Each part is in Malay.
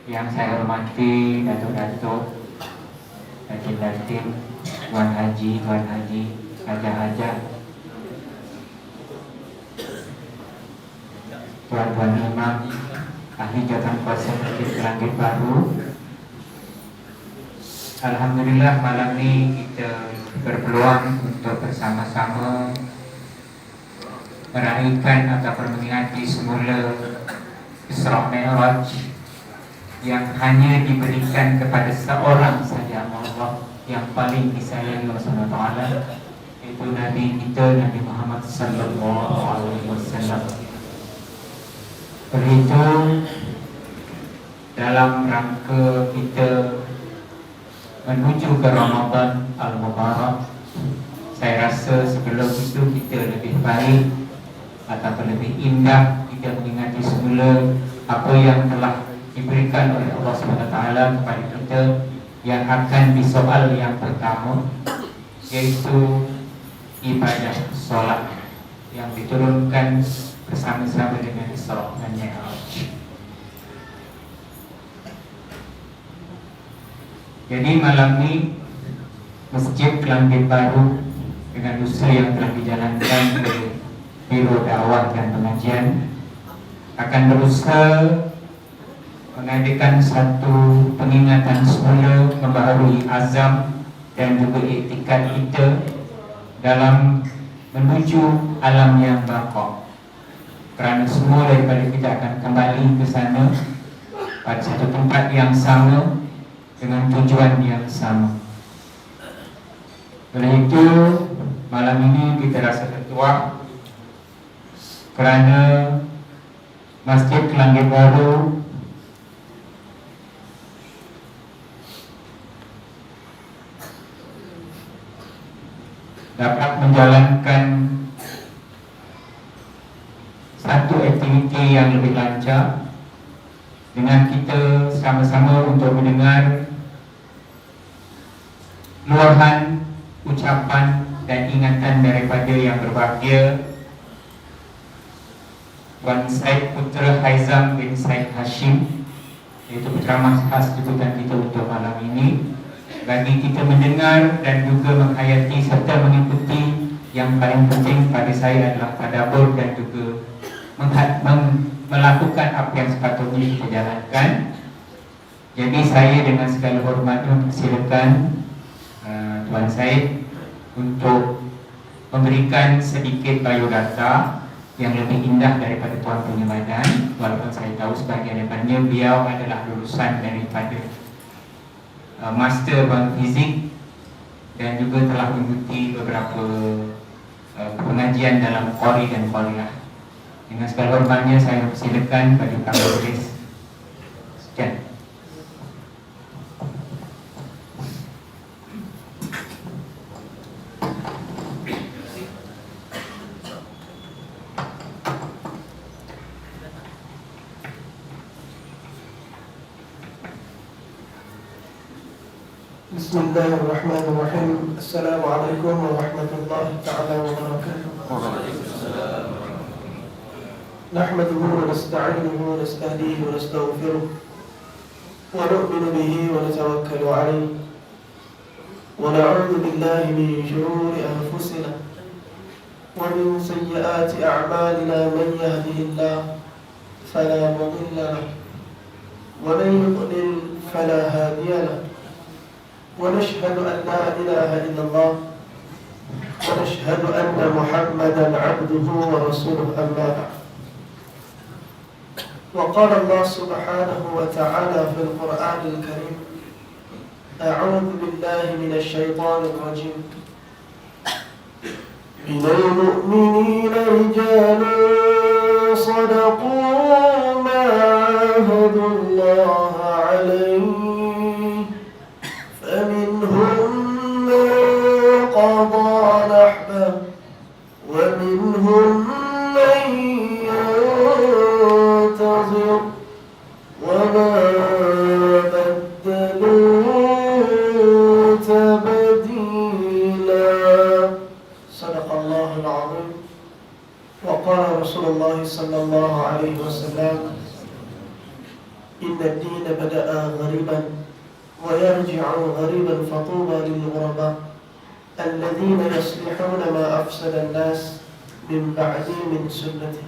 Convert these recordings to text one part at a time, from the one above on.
Yang saya hormati Datuk-Datuk, Datin-Datin, Tuan Haji, Hajah-Hajah, Tuan-Tuan Imam, Ahli Jawatan Kuasa Masjid Kelangit Baru. Alhamdulillah malam ini kita berpeluang untuk bersama-sama meraihkan ataupun mengingati semula Isra Mi'raj yang hanya diberikan kepada seorang saja Allah yang paling disayangi Allah SWT, yaitu Nabi kita, Nabi Muhammad sallallahu alaihi wasallam. Berhitung dalam rangka kita menuju ke Ramadan Al-Mubarak, saya rasa sebelum itu kita lebih baik ataupun lebih indah kita mengingati semula apa yang telah diberikan oleh Allah SWT kepada kita, yang akan disoal yang pertama, yaitu ibadah solat yang diturunkan bersama-sama dengan Isra dan Mi'raj. Jadi malam ini Masjid Kelangit Baru dengan usaha yang telah dijalankan oleh Biro Dakwah dan Pengajian akan berusaha mengadakan satu pengingatan semula, membaharui azam dan juga iktikad kita dalam menuju alam yang baqa. Kerana semua daripada kita akan kembali ke sana pada satu tempat yang sama dengan tujuan yang sama. Oleh itu malam ini kita rasa tertuak kerana Masjid Kelangit Baru dapat menjalankan satu aktiviti yang lebih lancar dengan kita sama-sama untuk mendengar luahan, ucapan dan ingatan daripada yang berbahagia Tuan Said Putra Haizam bin Said Hashim, iaitu penceramah khas jemputan kita untuk malam ini, bagi kita mendengar dan juga menghayati serta mengikuti. Yang paling penting pada saya adalah tadabbur dan juga melakukan apa yang sepatutnya kita jalankan. Jadi saya dengan segala hormat mempersilakan Tuan Said untuk memberikan sedikit biodata yang lebih indah daripada Tuan punya badan, walaupun saya tahu sebahagian daripadanya beliau adalah lulusan daripada Master Bank Fizik dan juga telah mengikuti beberapa pengajian dalam Qori dan Qoriah. Dengan segala hormatnya saya persilakan bagi Kang Idris. Sekian. Bismillahirrahmanirrahim. Assalamualaikum warahmatullahi ta'ala wabarakatuh. Nahmaduhu wa nasta'inuhu wa nastahdihi wa nastaghfiruh wa nu'minu bihi wa natawakkalu alayhi wa na'udzu billahi min shururi anfusina wa min sayyiati a'malina. Man yahdihillahu fala mudilla lahu wa man yudlil fala hadiya lahu. ونشهد أن لا إله إلا الله ونشهد أن محمدا عبده ورسوله أما بعد. وقال الله سبحانه وتعالى في القرآن الكريم: أعوذ بالله من الشيطان الرجيم. من المؤمنين رجال صدقوا ما عاهدوا الله عليه فمنهم من قضى نحبه ومنهم من ينتظر وما بدلوا تبديلا. صدق الله العظيم. وقال رسول الله صلى الله عليه وسلم: إن الدين بدأ غريبا ويرجع غريبا فطوبى للغرباء الذين يصلحون ما أفسد الناس من بعدي من سنتي.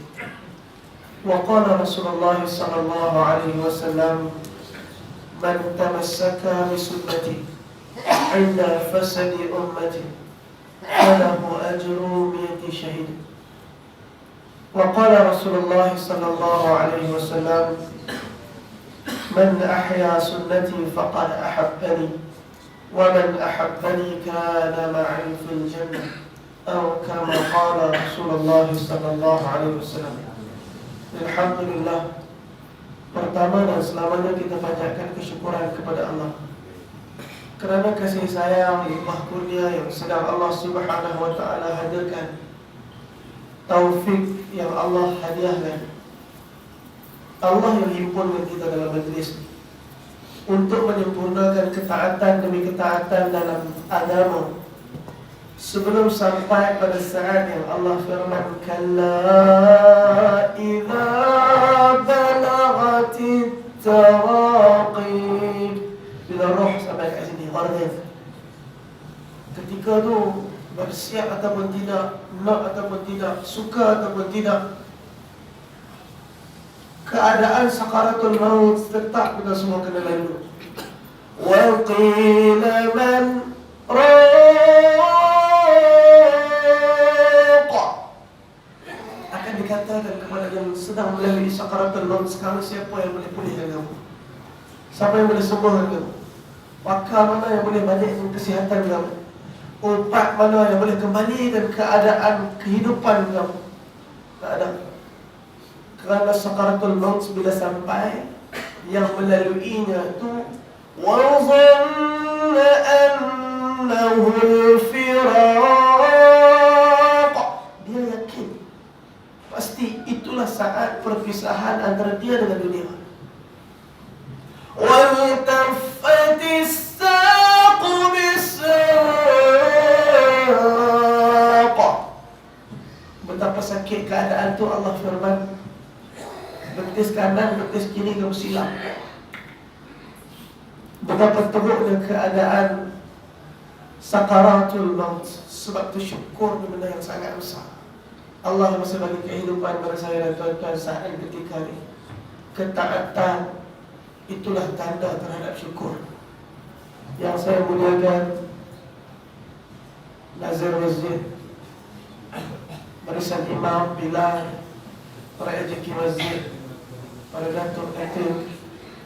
وقال رسول الله صلى الله عليه وسلم: من تمسك بسنتي عند فسد أمتي فله أجر 100 شهيد. وقال رسول الله صلى الله عليه وسلم: من أحيا سنتي فقد أحبني ومن أحبني كان معي في الجنة أو كما قال رسول الله صلى الله عليه وسلم. Alhamdulillah, pertama dan selamanya kita panjatkan kesyukuran kepada Allah kerana kasih sayang limpah kurnia yang sedang Allah Subhanahu wa taala hadirkan, taufik yang Allah hadiahkan. Allah yang himpunkan kita dalam majlis untuk menyempurnakan ketaatan demi ketaatan dalam agama sebelum sampai pada saat yang Allah firman: kalla idza balaghatit taraqi. Bila roh sampai kat sini, gharib. Ketika tu bersiap ataupun tidak, nak ataupun tidak, suka ataupun tidak, keadaan sakaratul maut tetap kita semua kena lalu. Wa qila man akan dikatakan kepada yang sedang melalui sakaratul maut sekarang, siapa yang boleh pulihkan kamu? Siapa yang boleh sembuhkan kamu? Pakar mana yang boleh balikkan kesihatan kamu? Ubat mana yang boleh kembalikan keadaan kehidupan kamu? Tak ada. Kerana sakaratul maut bila sampai, yang melaluinya itu wa dhanna annahu al-firaq. Dia yakin pasti itulah saat perpisahan antara dia dengan dunia. Wal taffatis saqu bis-saq. Betapa sakit keadaan tu, Allah firman, betis kanan, betis kiri kamu silap. Betapa teruknya keadaan sakaratul maut. Sebab itu syukur ni benda yang sangat besar. Allah masih bagi kehidupan pada saya dan tuan-tuan saat ketika ini. Ketaatan itulah tanda terhadap syukur. Yang saya muliakan Nazir Masjid, barisan imam, Bilal, para ejeki masjid, para datuk etim,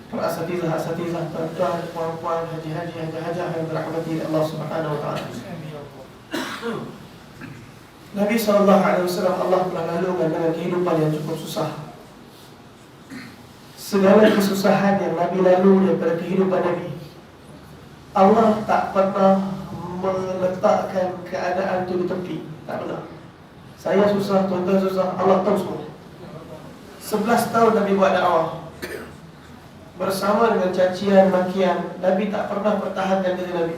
para asatizah, tuan-tuan, puan-puan, haji-haji, hajah-hajah yang dirahmati Allah Subhanahu wa taala. Nabi SAW, Allah telah lalungkan dengan kehidupan yang cukup susah. Segala kesusahan yang Nabi lalui daripada kehidupan Nabi, Allah tak pernah meletakkan keadaan itu di tepi. Tak pernah. Saya susah, tuan-tuan susah, Allah tahu semua. 11 tahun Nabi buat dakwah, bersama dengan cacian, makian, Nabi tak pernah pertahankan diri Nabi.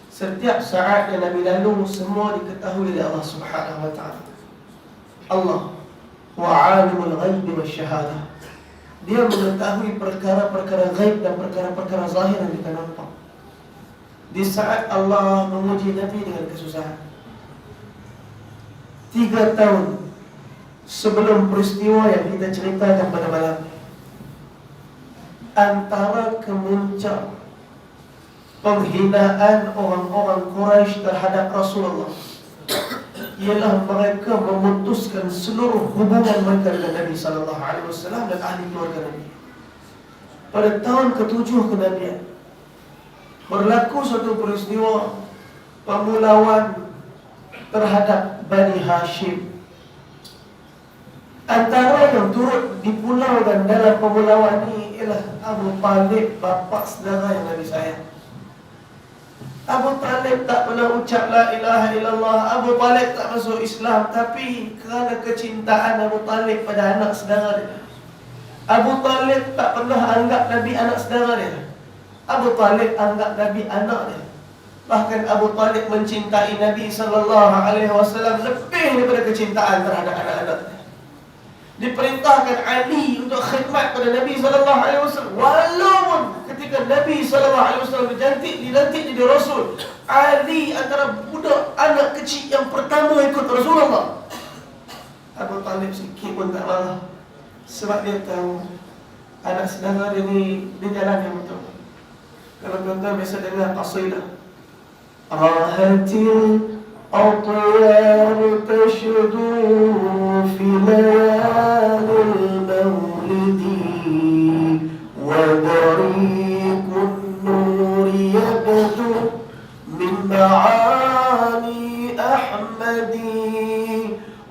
Setiap saat yang Nabi lalu, semua diketahui oleh Allah Subhanahu wa taala. Allah wa alimul ghaibi wasyahadah. Dia mengetahui perkara-perkara ghaib dan perkara-perkara zahir yang kita nampak. Di saat Allah menguji Nabi dengan kesusahan, 3 tahun sebelum peristiwa yang kita ceritakan pada malam, antara kemuncak penghinaan orang-orang Quraisy terhadap Rasulullah ialah mereka memutuskan seluruh hubungan mereka dengan Nabi SAW dan ahli keluarga Nabi. Pada tahun ke-7 kenabian, berlaku suatu peristiwa pemulauan terhadap Bani Hashim. Antara yang turut dipulaukan dalam pemulauan ini ialah Abu Talib, bapa saudara yang Nabi sayang. Abu Talib tak pernah ucap la ilaha illallah. Abu Talib tak masuk Islam, tapi kerana kecintaan Abu Talib pada anak saudara dia, Abu Talib tak pernah anggap Nabi anak saudara dia. Abu Talib anggap Nabi anak dia. Bahkan Abu Talib mencintai Nabi SAW lebih daripada kecintaan terhadap anak-anak dia. diperintahkan Ali untuk khidmat pada Nabi SAW. Walaupun ketika Nabi SAW dilantik jadi Rasul, Ali antara budak anak kecil yang pertama ikut Rasulullah. Abu Talib sikit pun tak marah, sebab dia tahu anak saudara dia ni di jalan yang betul. Kalau tuan-tuan biasa dengar qasidah, Rahatil أطيار تشدو في ليالي المولد وبريق النور يبدو من معاني أحمد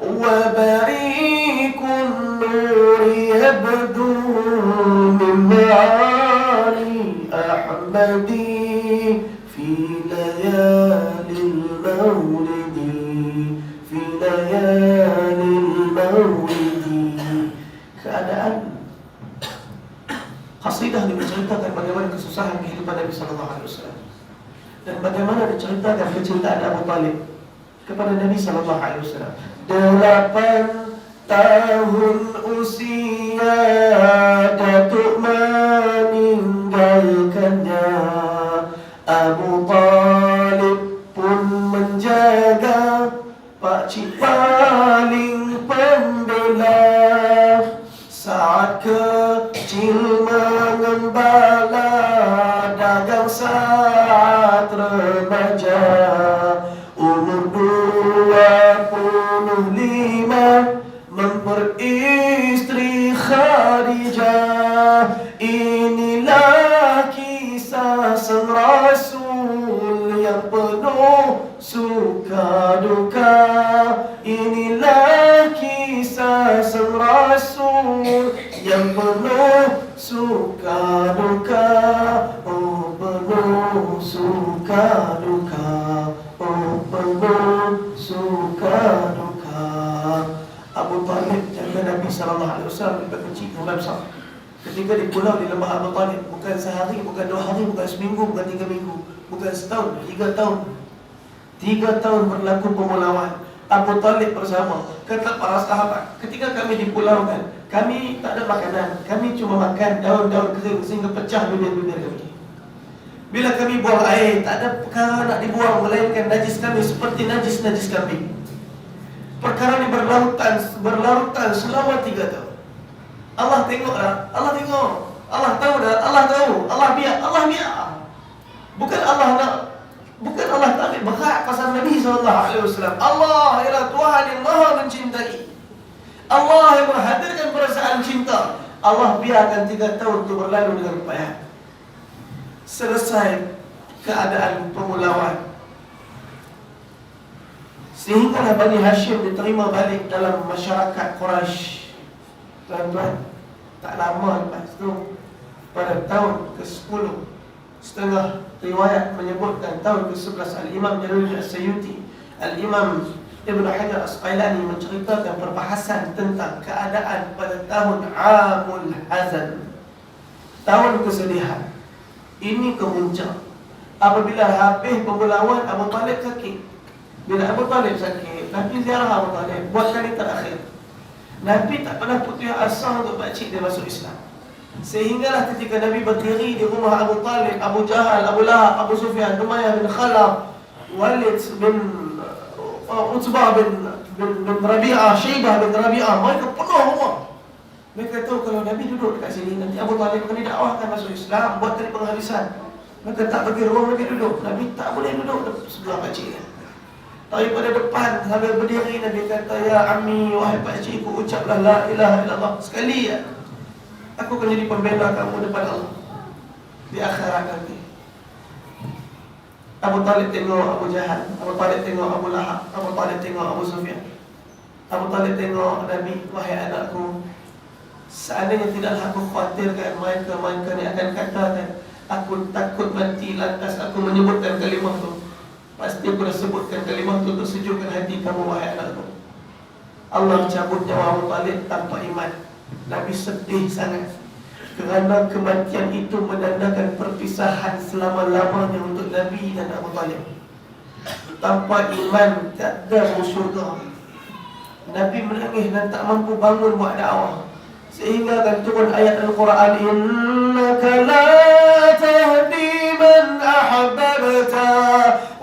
وبريق النور يبدو من معاني أحمد في ليالي المولد في ليالي المولد. Keadaan qasidah ini menceritakan bagaimana kesusahan kehidupan Nabi sallallahu alaihi wasallam dan bagaimana diceritakan kecintaan Abu Talib kepada Nabi sallallahu alaihi wasallam. 8 tahun usia Datuk meninggalkannya, Abu Talib pun menjaga pakcik paling pembela. Saat kecil mengembala, dagang saat remaja, umur 25 memperistri Khadijah. Inilah kisah sang Rasul yang penuh suka duka. Inilah kisah sang Rasul yang penuh suka duka. Oh, penuh suka duka. Oh, penuh suka duka. Abu Talib jaga Nabi SAW daripada kecil hingga besar. Ketika di pulau di lembah Abu Talib, bukan sehari, bukan 2 hari, bukan seminggu, bukan 3 minggu, bukan setahun, 3 tahun. 3 tahun berlaku pemulauan. Abu Talib bersama kata para sahabat, ketika kami dipulaukan, kami tak ada makanan, kami cuma makan daun-daun kering sehingga pecah bibir-bibir kami. Bila kami buang air, tak ada perkara nak dibuang melainkan najis kami seperti najis-najis kambing. Perkara ini berlarutan selama 3 tahun. Allah tengok dah, Allah tengok, Allah tahu dah, Allah tahu, Allah biar. Bukan Allah nak, bukan Allah tak ambil berat pasal Nabi SAW. Allah ialah Tuhan yang maha mencintai. Allah yang menghadirkan perasaan cinta. Allah biarkan 3 tahun itu berlalu dengan payah. Selesai keadaan pemulauan, sehinggalah Bani Hashim diterima balik dalam masyarakat Quraisy. Tuan-tuan, tak lama lepas itu, pada tahun ke-10, setengah riwayat menyebutkan tahun ke-11, Al-Imam Jalaluddin As-Suyuti, Al-Imam Ibn Hajar Asqalani menceritakan perbahasan tentang keadaan pada tahun Amul Hazan, tahun kesedihan. Ini kemuncak. Apabila habis pemulauan, Abu Talib sakit. Bila Abu Talib sakit, Nabi ziarah Abu Talib buat kali terakhir. Nabi tak pernah putus asa untuk pakcik dia masuk Islam. Sehinggalah ketika Nabi berdiri di rumah Abu Talib, Abu Jahal, Abu Lahab, Abu Sufyan, Umayyah bin Khalaf, Walid bin Utbah bin Rabi'ah, Syaibah bin Rabi'ah, mereka penuh rumah. Mereka tahu kalau Nabi duduk dekat sini, nanti Abu Talib akan didakwahkan masuk Islam, buat kali penghabisan. Mereka tak bagi ruang Nabi duduk. Nabi tak boleh duduk sebelah pakcik dia. Daripada depan sambil berdiri, Nabi kata, "Ya Ammi, wahai pakcikku, ucaplah la ilaha illallah sekali ya. Aku akan jadi pembela kamu depan Allah di akhirat nanti." Abu Talib tengok Abu Jahal, Abu Talib tengok Abu Lahab, Abu Talib tengok Abu Sufyan. Abu Talib tengok Nabi, "Wahai anakku, seandainya tidaklah aku khawatirkan mereka ni akan katakan, aku takut mati lantas aku menyebutkan kalimah tu. Pasti aku dah sebutkan kalimah tu untuk sejukkan hati kamu, wahai anakku." Allah cabut nyawa Abu Talib tanpa iman. Nabi sedih sangat kerana kematian itu menandakan perpisahan selama-lamanya untuk Nabi dan Abu Talib. Tanpa iman tak ada syurga. Nabi menangis dan tak mampu bangun buat dakwah, sehingga akan turun ayat Al-Quran, innaka la tahdi man ahbabta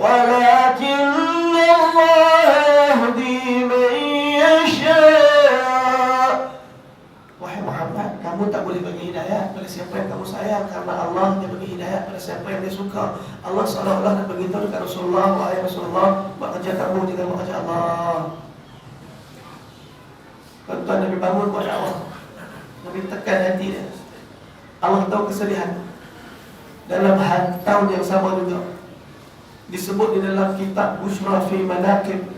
walakinna Allah yahdi man yasha. Wahai Muhammad, kamu tak boleh bagi hidayah pada siapa yang kamu sayang, karena Allah yang bagi hidayah pada siapa yang dia suka. Allah seolah-olah nak beritahu dekat Rasulullah, wahai Rasulullah, buat kerja kamu jangan buat kerja Allah. Tuan-tuan, Nabi bangun buat dakwah, Nabi tekan hati dia. Allah tahu kesedihan. Dalam tahun yang sama juga disebut di dalam kitab Bushra fi Manaqib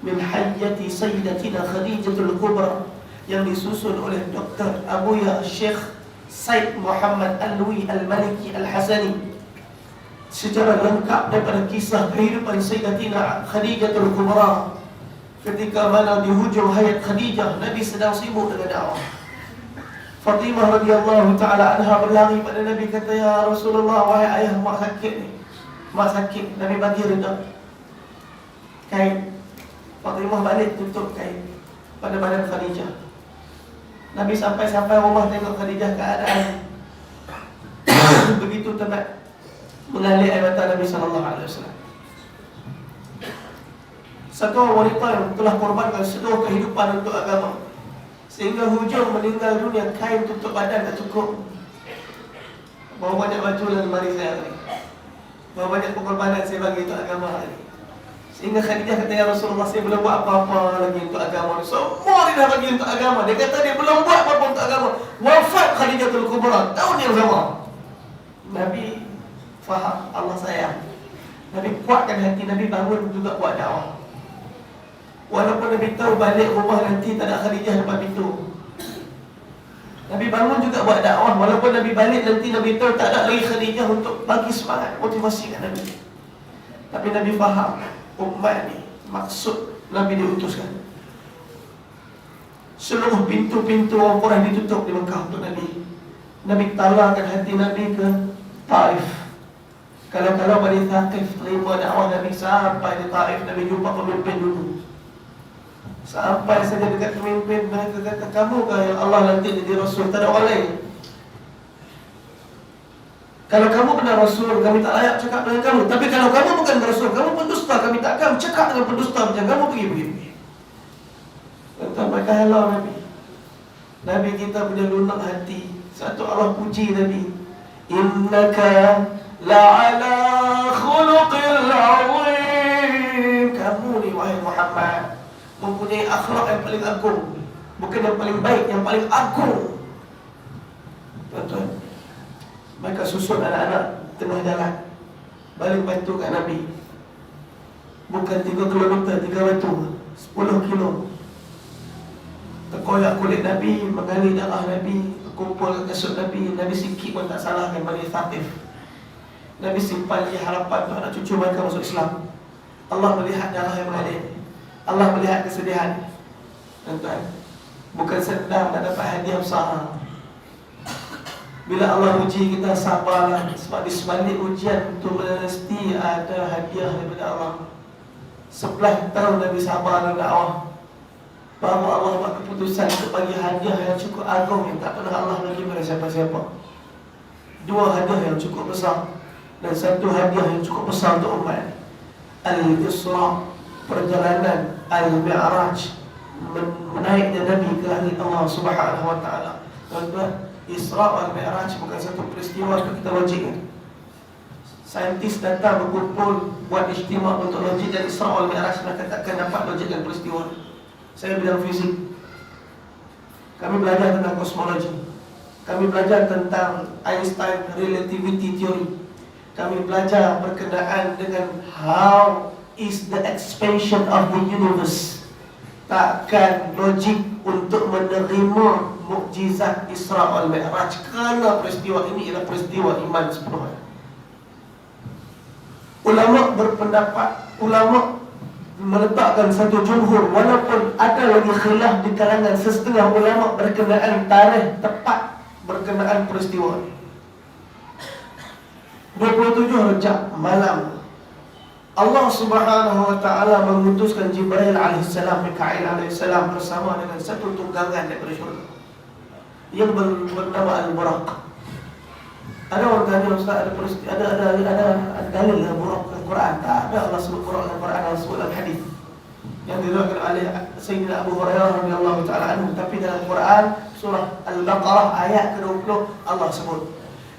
min hayyati Sayyidatina Khadijatul Kubra, yang disusun oleh Dr. Abuya Syekh Said Muhammad Alwi Al-Maliki Al-Hasani, secara lengkap daripada kisah kehidupan Sayyidatina Khadijatul Kubra. Ketika mana di hujung hayat Khadijah, Nabi sedang sibuk dengan dakwah. Fatimah radhiyallahu ta'ala anha berlari pada Nabi, kata, ya Rasulullah, wahai ayah, mak sakit ni, mak sakit. Nabi bagi reda kain. Fatimah balik tutup kain pada badan Khadijah. Nabi sampai rumah, tengok Khadijah keadaan begitu tenang, mengalir air mata Nabi SAW. Satu wanita yang telah korbankan seluruh kehidupan untuk agama, sehingga hujung meninggal dunia, kain tutup badan tak cukup. Berapa banyak baju dalam lemari saya ni, berapa banyak pengorbanan saya bagi untuk agama ni. Sehingga Khadijah kata, ya Rasulullah, saya belum buat apa-apa lagi untuk agama ni. Semua dia dah bagi untuk agama. Dia kata dia belum buat apa-apa untuk agama. Wafat Khadijatul Kubra tahun yang sama. Nabi faham Allah sayang. Nabi kuatkan hati, Nabi bangun juga buat dakwah. Walaupun Nabi tahu balik rumah nanti tak ada Khadijah depan pintu, Nabi bangun juga buat dakwah. Walaupun Nabi balik nanti Nabi tahu tak ada lagi Khadijah untuk bagi semangat, motivasi kat Nabi. Tapi Nabi faham umat ni maksud Nabi diutuskan. Seluruh pintu-pintu orang Quraisy ditutup di Mekah untuk Nabi. Nabi talarkan hati Nabi ke Taif. Kalau Bani Thaqif terima dakwah Nabi, sampai di Taif Nabi jumpa pemimpin dulu. Sampai saja dekat pemimpin, mereka kata, kamu kah yang Allah lantik jadi Rasul, tak ada orang lain? Kalau kamu benar Rasul, kami tak layak cakap dengan kamu. Tapi kalau kamu bukan Rasul, kamu pendusta, kami tak akan cakap dengan pendusta macam kamu. Pergi. Kata mereka, halau Nabi. Nabi kita punya lunak hati. Satu, Allah puji Nabi, innaka la'ala khuluqil azim. Kamu ni wahai Muhammad mempunyai akhlak yang paling agung, bukan yang paling baik, yang paling agung. Tuan-tuan, mereka susun anak-anak tengah jalan, balik batu kat Nabi. Bukan 3 kilometer, 3 batu, 10 kilo. Terkoyak kulit Nabi, mengalir darah Nabi, kumpul kat kasut Nabi. Nabi sikit pun tak salahkan Bani Thaqif. Nabi simpan lagi harapan untuk anak cucu mereka masuk Islam. Allah melihat darah yang mengalir, Allah melihat kesedihan. Tuan-tuan, bukan sedang nak dapat hadiah besar. Bila Allah uji kita, sabarlah. Sebab di sebalik ujian itu mesti ada hadiah daripada Allah. 11 tahun Nabi sabar dalam dakwah, baru Allah buat keputusan untuk bagi hadiah yang cukup agung, yang tak pernah Allah bagi pada siapa-siapa. 2 hadiah yang cukup besar, dan 1 hadiah yang cukup besar untuk umat. Al-Isra, perjalanan Al-Mi'raj, menaiknya Nabi ke langit Allah Subhanahu wa ta'ala. Tuan-tuan, Isra wal Mi'raj bukan satu peristiwa yang kita logikkan. Saintis datang berkumpul buat istimewa untuk logik dan Isra wal Mi'raj, mereka takkan dapat logikkan peristiwa. Saya bidang fizik, kami belajar tentang kosmologi, kami belajar tentang Einstein relativity theory, kami belajar berkenaan dengan how is the expansion of the universe. Takkan logik untuk menerima mukjizat Isra wal Mi'raj, kerana peristiwa ini ialah peristiwa iman sepenuhnya. Ulama berpendapat, ulama meletakkan satu jumhur, walaupun ada lagi khilaf di kalangan setengah ulama berkenaan tarikh tepat berkenaan peristiwa. 27 Rejab malam Allah Subhanahu wa ta'ala mengutuskan Jibril alaihissalam, Mikail alaihissalam bersama dengan satu tunggangan daripada syurga yang bernama Al-Buraq. Ada orang tanya, Ustaz, ada dalil Buraq dalam Quran? Tak ada. Allah sebut Buraq dalam Quran, Allah sebut dalam hadis yang diriwayatkan oleh Sayyidina Abu Hurairah radhiyallahu ta'ala anhu. Tapi dalam Quran surah Al-Baqarah ayat ke-20 Allah sebut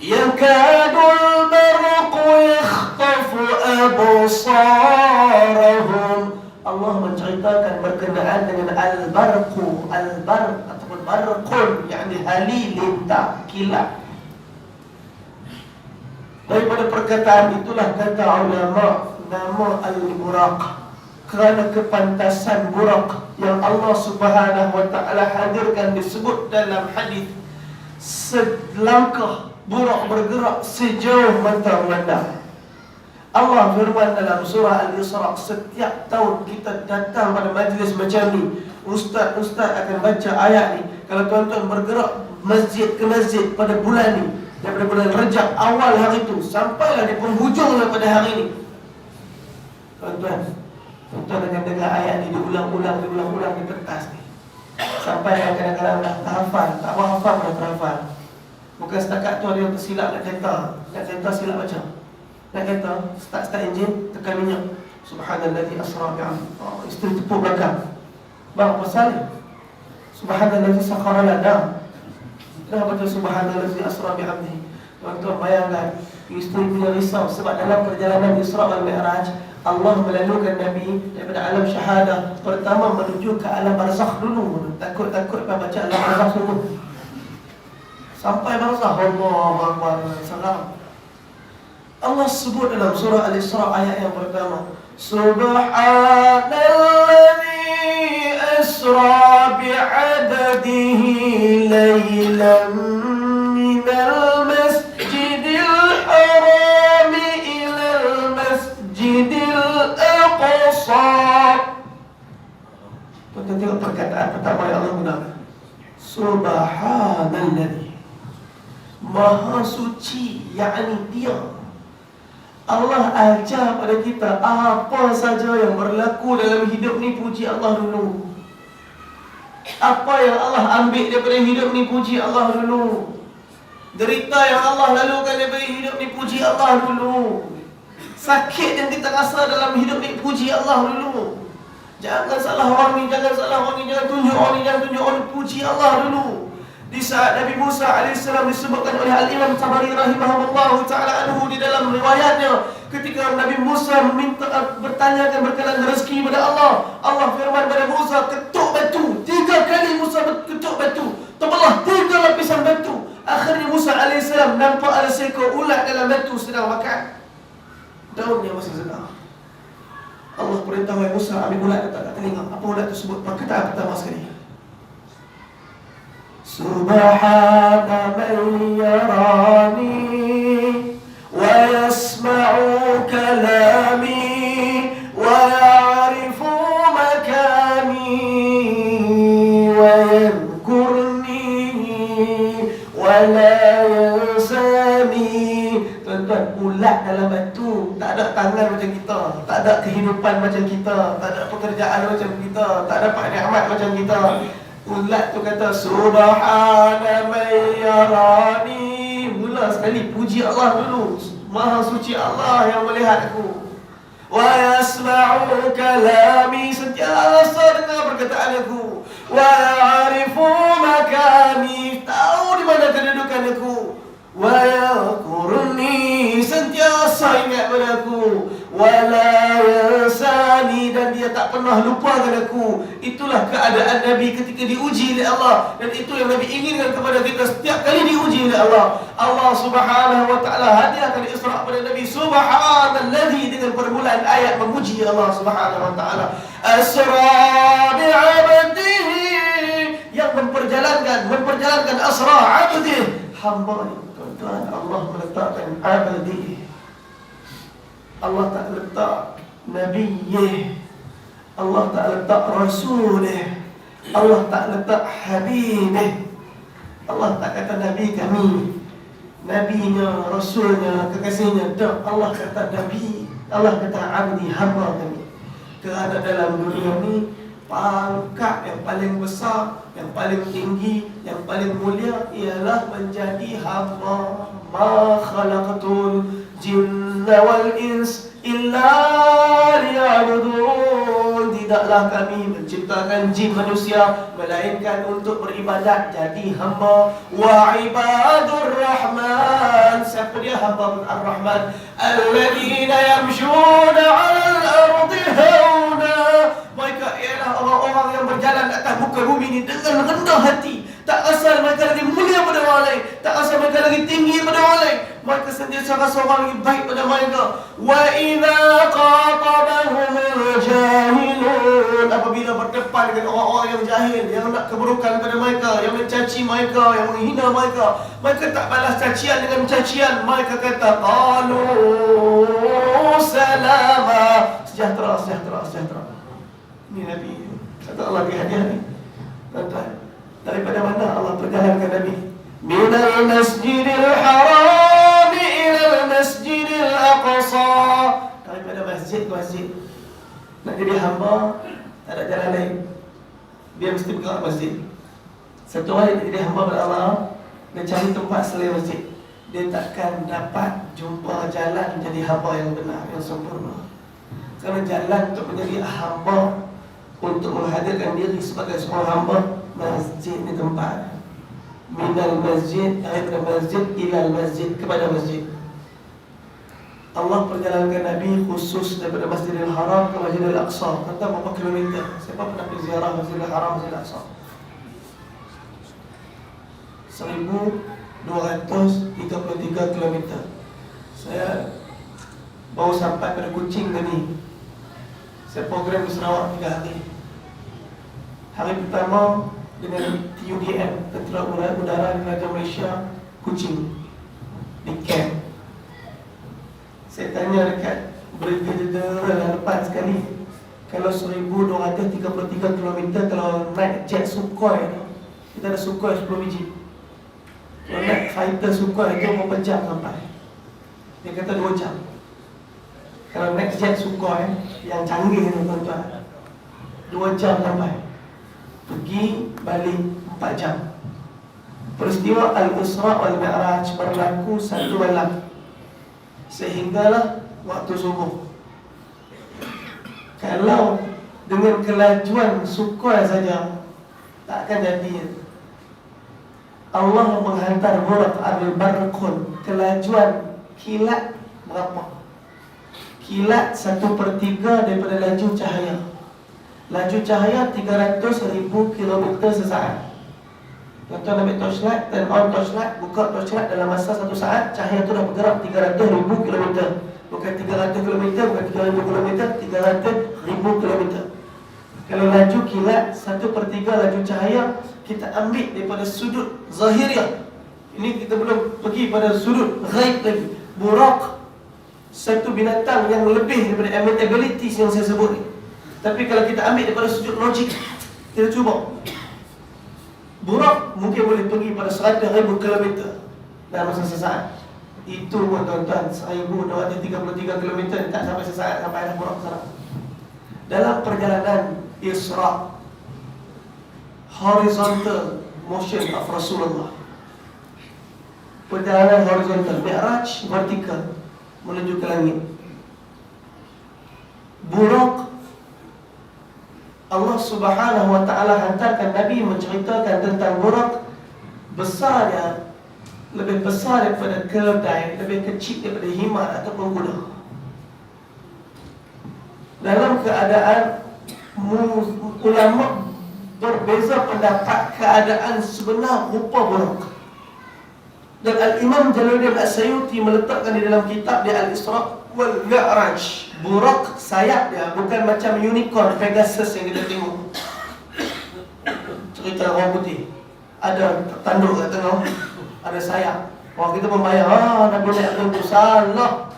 yakadul barqu yakhtafu absarahum. Allah menceritakan berkenaan dengan al-barqu, al-barq ataupun barqun, yakni halilintar, kilat. Daripada perkataan itulah kata ulama nama al-buraq, kerana kepantasan buraq yang Allah Subhanahu wa ta'ala hadirkan disebut dalam hadis selangkah buraq bergerak sejauh mata memandang. Allah firman dalam surah Al-Isra, setiap tahun kita datang pada majlis macam ni, ustaz-ustaz akan baca ayat ni. Kalau tuan-tuan bergerak masjid ke masjid pada bulan ni, daripada bulan Rajab awal hari itu sampailah di penghujung pada hari ini, tuan-tuan akan dengar ayat ni diulang-ulang di kertas ni, sampai kadang-kadang dah terhafal, tak apa hafal dah terhafal. Bukan setakat tu ada yang tersilap nak kereta silap baca. Nak kereta start enjin, tekan minyak, subhanallazi asra bi'amri. Isteri tepuk belakang. Bang, apa pasal ni? Subhanallazi sakhara lana. Dah baca subhanallazi asra bi'amri. Tuan-tuan bayangkan, isteri punya risau sebab dalam perjalanan Isra wal Mi'raj Allah melalukan Nabi daripada alam syahadah pertama menuju ke alam barzakh dulu. Takut-takut baca alam barzakh dulu. Sampai barzakh, Allahu Akbar, seram. Allah sebut dalam surah Al-Isra ayat yang pertama, Subhanalladzi asra bi'abdihi laylan minal masjidil haram ilal masjidil aqsa. Tuan-tuan tengok perkataan pertama yang Allah gunakan, Subhanalladzi, Maha suci, yakni Dia. Allah ajar pada kita apa saja yang berlaku dalam hidup ni, puji Allah dulu. Apa yang Allah ambil daripada hidup ni, puji Allah dulu. Derita yang Allah lalukan daripada hidup ni, puji Allah dulu. Sakit yang kita rasa dalam hidup ni, puji Allah dulu. Jangan salah orang ni, jangan tunjuk orang ni, puji Allah dulu. Di saat Nabi Musa AS disebutkan oleh Al-Imam Tabari rahimahullah ta'ala anhu di dalam riwayatnya, ketika Nabi Musa bertanyakan berkenaan rezeki pada Allah, Allah firman pada Musa, ketuk batu. 3 kali Musa ketuk batu, terbelah 3 lapisan batu. Akhirnya Musa AS nampak ada seekor ulat dalam batu sedang makan. Daunnya masih sedang. Allah perintah Musa ambil ulat letak kat telinga. Apa ulat tersebut? Perkataan pertama sekali, Subhana man yarani wa yasma'u kalami wa ya'rifu makani wa yadhkurni wa la yansani. Tuan-tuan, ulat dalam batu tak ada tangan macam kita, tak ada kehidupan macam kita, tak ada pekerjaan macam kita, tak dapat nikmat macam kita. Ulat tu kata Subhana man yarani. Mula sekali puji Allah dulu, Maha suci Allah yang melihat aku. Wa yasma'u kalami, sentiasa dengar perkataan aku. Wa ya'rifu makani, tahu di mana kedudukan aku. Wa yadhkurni, sentiasa ingat pada aku. Wa la yansani, dan Dia tak pernah lupakan aku. Itulah keadaan Nabi ketika diuji oleh Allah, dan itu yang Nabi inginkan kepada kita setiap kali diuji oleh Allah. Allah Subhanahu wa ta'ala hadiahkan Isra pada Nabi, Subhanalladzi, dengan permulaan ayat memuji Allah Subhanahu wa ta'ala. Asra bi'abdihi, yang memperjalankan asra abdihi, hamba ni. Tuan-tuan, Allah meletakkan abdihi, Allah tak letak Nabiyyih, Allah tak letak Rasulih, Allah tak letak Habibih. Allah tak kata Nabi kami, Nabinya, Rasulnya, kekasihnya. Tak, Allah kata Nabi. Allah kata abdi, hamba kami. Kerana dalam dunia ni pangkat yang paling besar, yang paling tinggi, yang paling mulia ialah menjadi hamba. Ma khalaqatul jinna wal ins illa liya'budun. Tidaklah kami menciptakan jin manusia melainkan untuk beribadat, jadi hamba. Wa ibadur rahman, siapa dia hamba ar-Rahman? Alladzina yamshuna 'alal ardi hauna, mereka ialah orang-orang yang berjalan atas muka bumi ini dengan rendah hati. Tak rasa mereka lagi mulia pada orang lain, tak rasa mereka lagi tinggi pada orang lain. Mereka sentiasa rasa orang lagi baik pada mereka. Wa idza qatabahumul jahilun, apabila berdepan dengan orang-orang yang jahil, yang nak keburukan pada mereka, yang mencaci mereka, yang menghina mereka, mereka tak balas cacian dengan cacian. Mereka kata qalu salama, sejahtera, sejahtera, sejahtera. Ini Nabi kata Allah di hadiah ni. Tuan-tuan, daripada mana Allah perjalankan Nabi? Minal masjidil haram ilal masjidil aqsa, daripada masjid ke masjid. Nak jadi hamba, tak ada jalan lain, dia mesti bergerak masjid. Satu hari dia jadi hamba pada Allah, dia cari tempat selain masjid, dia takkan dapat jumpa jalan menjadi hamba yang benar, yang sempurna. Kerana jalan untuk menjadi hamba, untuk menghadirkan diri sebagai seorang hamba, masjid ni tempat. Minal masjid, daripada masjid ilal masjid, kepada masjid. Allah perjalankan Nabi khusus daripada Masjidil Haram ke Masjidil Aqsa. Tentang berapa kilometer? Siapa pernah pergi ziarah Masjidil Haram, Masjidil Aqsa? 1233 kilometer. Saya baru sampai pada Kuching tadi. Saya program di Sarawak 3 hari. Hari pertama dengan TUDM, Tentera Udara Raja Malaysia, Kuching, di camp. Saya tanya dekat Brigadier depan sekali, kalau 1233 km, kalau naik jet Sukhoi, kita ada Sukhoi 10 biji, kalau naik fighter Sukhoi itu berapa jam sampai? Dia kata 2 jam. Kalau naik jet Sukhoi yang canggih ni tuan-tuan, 2 jam sampai. Pergi balik 4 jam. Peristiwa Al-Isra wal-Mi'raj berlaku 1 malam, sehinggalah waktu subuh. Kalau dengan kelajuan Sukhoi saja, tak akan jadi. Allah menghantar Buraq al-Barqun, kelajuan kilat berapa? Kilat 1/3 daripada laju cahaya. Laju cahaya 300,000 km sesaat. Tuan-tuan ambil torchlight, turn on torchlight, buka torchlight, dalam masa 1 saat cahaya tu dah bergerak 300,000 km. Bukan 300 km, bukan 300 km, 300,000 km. Kalau laju kilat 1/3 laju cahaya, kita ambil daripada sudut zahiriah. Ini kita belum pergi pada sudut ghaib lagi. Buraq, satu binatang yang lebih daripada abilities yang saya sebut ni. Tapi kalau kita ambil daripada sudut logik, kita cuba. Buraq mungkin boleh pergi pada 100,000 km dalam masa sesaat. Itu pun tuan-tuan, 1,233 km tak sampai sesaat sampai dah Buraq sana. Dalam perjalanan Isra, horizontal motion of Rasulullah, perjalanan horizontal. Mi'raj vertikal, menuju ke langit. Buraq, Allah Subhanahu wa ta'ala hantarkan Nabi menceritakan tentang Buraq. Besarnya lebih besar daripada keledai, lebih kecil daripada himar ataupun kuda. Dalam keadaan ulama berbeza pendapat keadaan sebenar rupa Buraq. Dan Al-Imam Jalaluddin As-Sayuti meletakkan di dalam kitab dia Al-Isra wal Mi'raj, Buraq sayap dia bukan macam unicorn Pegasus yang kita tengok. Cerita orang putih, ada tanduk kat tengah, ada sayap. Orang kita membayang, Nabi naik tu salah.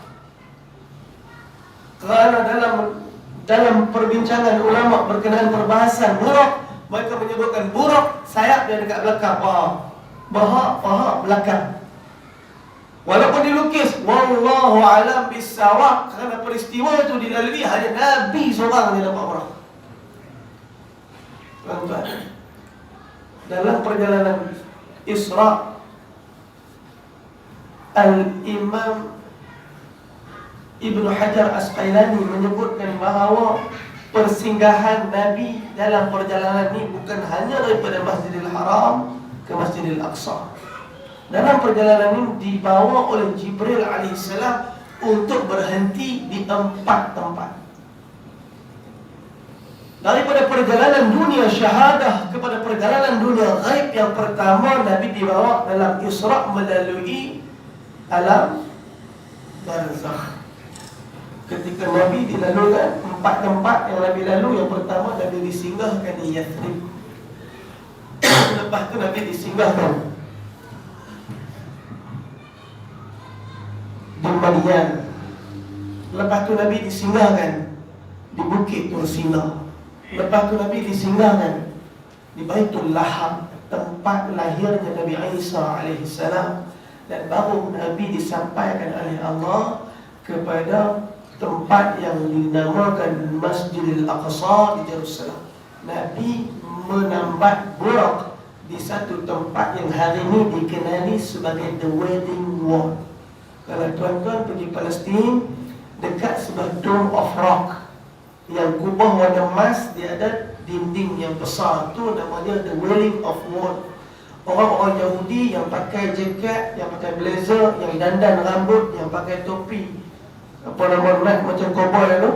Kerana dalam perbincangan ulama berkenaan perbahasan Buraq, mereka menyebutkan Buraq sayap dia dekat belakang, paha belakang. Walaupun dilukis, wallah Wallahu alam bisawab. Kerana peristiwa itu dilalui hanya Nabi seorang yang dapat umrah. Tuan-tuan, dalam perjalanan Isra, Al-Imam Ibnu Hajar Asqalani menyebutkan bahawa persinggahan Nabi dalam perjalanan ini bukan hanya daripada Masjidil Haram ke Masjidil Aqsa. Dalam perjalanan ini dibawa oleh Jibril alaihissalam untuk berhenti di 4 tempat. Daripada perjalanan dunia syahadah kepada perjalanan dunia ghaib, yang pertama Nabi dibawa dalam Isra melalui alam barzakh. Ketika Nabi dilalukan 4 tempat yang Nabi lalu, yang pertama Nabi disinggahkan di Yathrib. Lepas tu Nabi disinggahkan di Madian. Lepas tu Nabi disinggahkan di Bukit Tursina. Lepas tu Nabi disinggahkan di Baitul Lahab, tempat lahirnya Nabi Isa alaihissalam. Dan baru Nabi disampaikan oleh Allah kepada tempat yang dinamakan Masjidil Aqsa di Jerusalem. Nabi menambat Burak di satu tempat yang hari ini dikenali sebagai The Wedding Wall. Kalau tuan-tuan pergi Palestin, dekat sebelah Dome of Rock yang kubah warna emas, dia ada dinding yang besar, tu namanya The Wedding of Wall. Orang-orang Yahudi yang pakai jaket, yang pakai blazer, yang dandan rambut, yang pakai topi, apa nama naik macam cowboy tu,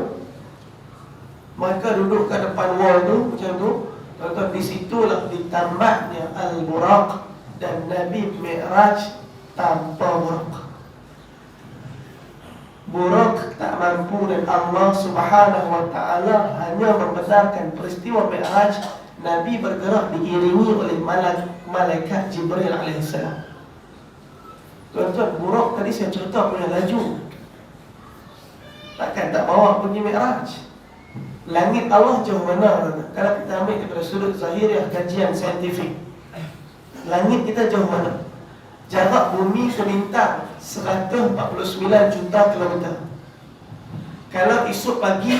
mereka duduk kat depan wall tu macam tu. Tuan-tuan, di situlah ditambatnya Al-Buraq, dan Nabi Mi'raj tanpa Buraq. Buraq tak mampu, dan Allah Subhanahu wa ta'ala hanya membenarkan peristiwa Mi'raj. Nabi bergerak diiringi oleh malaikat Jibril alaihissalam. Tuan-tuan, Buraq tadi saya cerita punya laju, takkan tak bawa pergi Mi'raj. Langit Allah jauh mana? Kalau kita ambil daripada sudut zahiriah kajian saintifik, langit kita jauh mana? Jarak bumi ke bintang 149 juta kilometer. Kalau esok pagi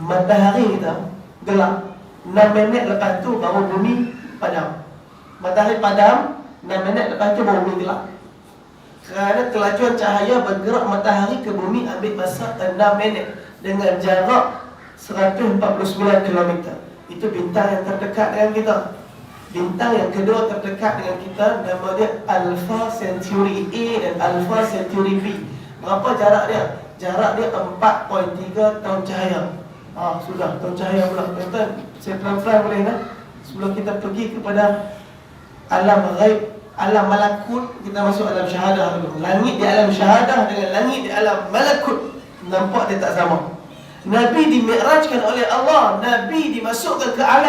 matahari kita gelap, 6 minit lepas tu baru bumi padam. Matahari padam, 6 minit lepas tu baru bumi gelap. Kerana kelajuan cahaya bergerak matahari ke bumi ambil masa 6 minit dengan jarak 149 km. Itu bintang yang terdekat dengan kita. Bintang yang kedua terdekat dengan kita nama dia Alpha Centauri A dan Alpha Centauri B. Berapa jarak dia? Jarak dia 4.3 tahun cahaya. Sudah tahun cahaya pula. Tuan-tuan, saya pelan-pelan boleh tak? Sebelum kita pergi kepada alam ghaib, alam malakut, kita masuk alam syahadah dulu. Langit di alam syahadah dengan langit di alam malakut, nampak dia tak sama. Nabi dimi'rajkan oleh Allah, Nabi dimasukkan ke alam